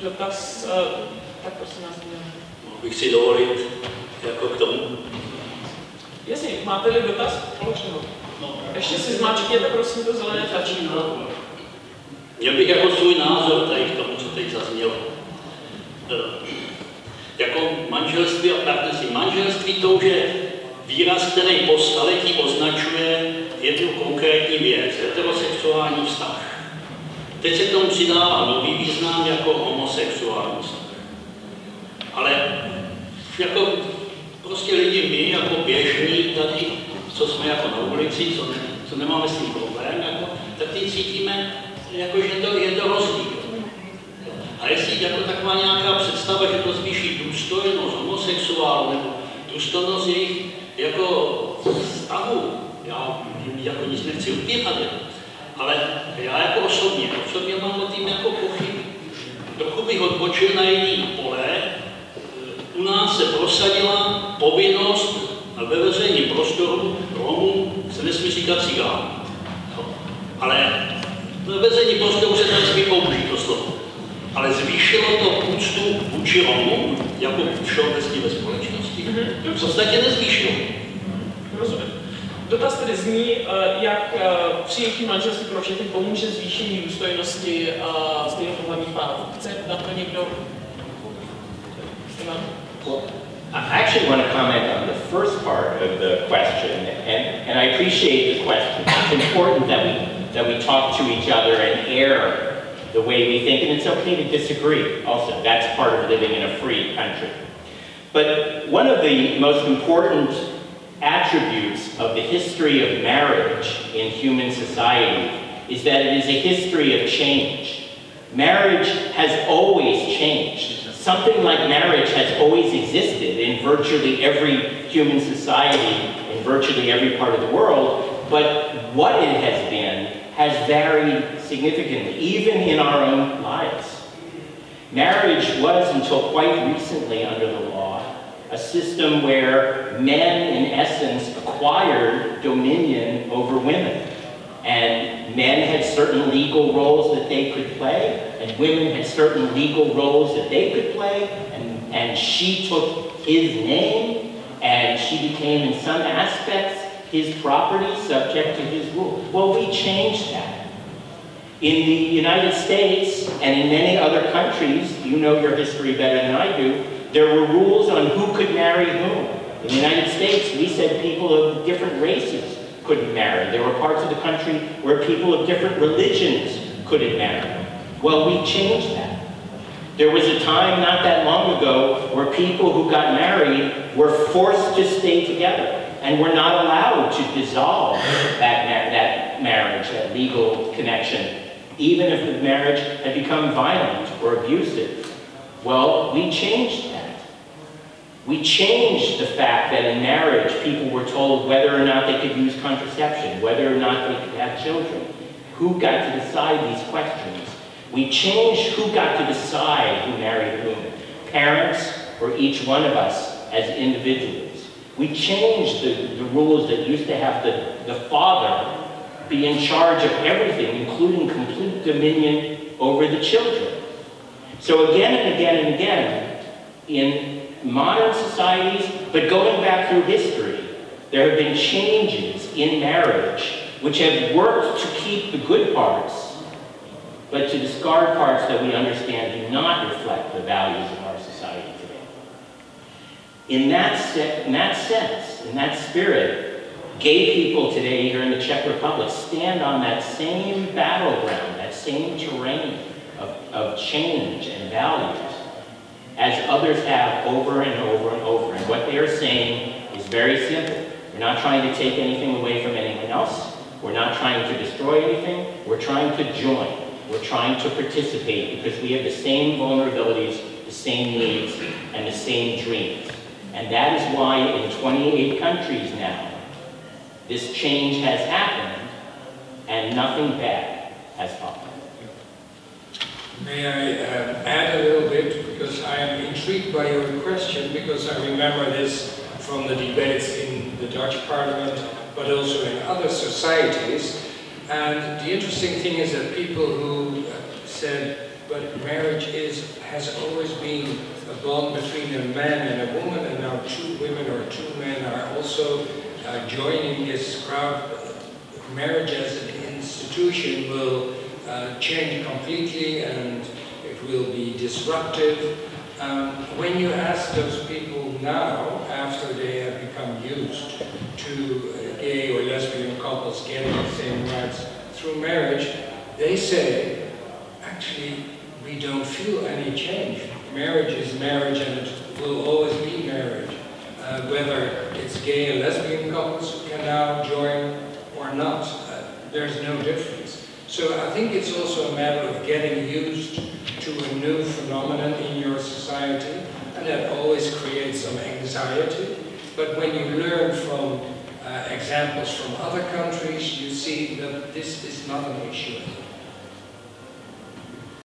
dotaz, tak prosím nás měl. Mohl bych si dovolit jako k tomu? Jasně, máte-li dotaz? Položte ho. Ještě si zmačkněte, prosím, to zelené tlačítko. Měl bych jako svůj názor tady k tomu, co teď zaznělo. Jako manželství a partnerství. Manželství to už je výraz, který po staletí označuje jednu konkrétní věc, heterosexuální vztah. Teď se k tomu přidává nový význam jako homosexuální vztah. Ale jako prostě lidi my, jako běžní tady, co jsme jako na ulici, co nemáme s tím problém, jako, tak teď cítíme, jako, že to je to rozdíl. A jestli jako taková nějaká představa, že to zvýší důstojnost homosexuálů nebo důstojnost jejich jako vztahu, já jako nic nechci upírat, ale já jako osobně mám o tím jako pochyby. Trochu bych odbočil na jiný pole. U nás se prosadila povinnost ve veřejném prostoru Romů se nesmí říkat cigán. Ale ve veřejném prostoru se nesmí použít to slovo. Ale zvýšilo to úctu vůči Romům jako všeobecně ve společnosti. V podstatě nezvýšilo. Rozumím. Dotaz tedy zní, jak přijetí manželství pro všechny pomůže zvýšení důstojnosti stejnopohlavních párů. Chce na to někdo? Well, I actually want to comment on the first part of the question, and I appreciate the question. It's important that we talk to each other and air the way we think, and it's okay to disagree also. That's part of living in a free country. But one of the most important attributes of the history of marriage in human society is that it is a history of change. Marriage has always changed. Something like marriage has always existed in virtually every human society, in virtually every part of the world, but what it has been has varied significantly, even in our own lives. Marriage was, until quite recently under the law, a system where men, in essence, acquired dominion over women. And men had certain legal roles that they could play, and women had certain legal roles that they could play, and she took his name, and she became, in some aspects, his property, subject to his rule. Well, we changed that. In the United States, and in many other countries, you know your history better than I do, there were rules on who could marry whom. In the United States, we said people of different races couldn't marry. There were parts of the country where people of different religions couldn't marry. Well, we changed that. There was a time not that long ago where people who got married were forced to stay together and were not allowed to dissolve that marriage, that legal connection, even if the marriage had become violent or abusive. Well, we changed that. We changed the fact that in marriage, people were told whether or not they could use contraception, whether or not they could have children, who got to decide these questions. We changed who got to decide who married whom, parents or each one of us as individuals. We changed the rules that used to have the father be in charge of everything, including complete dominion over the children. So again and again and again, in modern societies, but going back through history, there have been changes in marriage which have worked to keep the good parts, but to discard parts that we understand do not reflect the values of our society today. In that sense, in that spirit, gay people today here in the Czech Republic stand on that same battleground, that same terrain of change and values as others have over and over and over. And what they are saying is very simple. We're not trying to take anything away from anyone else. We're not trying to destroy anything. We're trying to join. We're trying to participate because we have the same vulnerabilities, the same needs, and the same dreams. And that is why in 28 countries now, this change has happened and nothing bad has happened. May I add a little bit, because I am intrigued by your question, because I remember this from the debates in the Dutch Parliament, but also in other societies. And the interesting thing is that people who said but marriage has always been a bond between a man and a woman, and now two women or two men are also joining this crowd. Marriage as an institution will change completely, and it will be disruptive. When you ask those people now, after they have become used to gay or lesbian couples getting the same rights through marriage, they say, actually, we don't feel any change. Marriage is marriage, and it will always be marriage. Whether it's gay and lesbian couples who can now join or not, there's no difference. So I think it's also a matter of getting used to a new phenomenon in your society, and that always creates some anxiety. But when you learn from examples from other countries, you see that this is not an issue.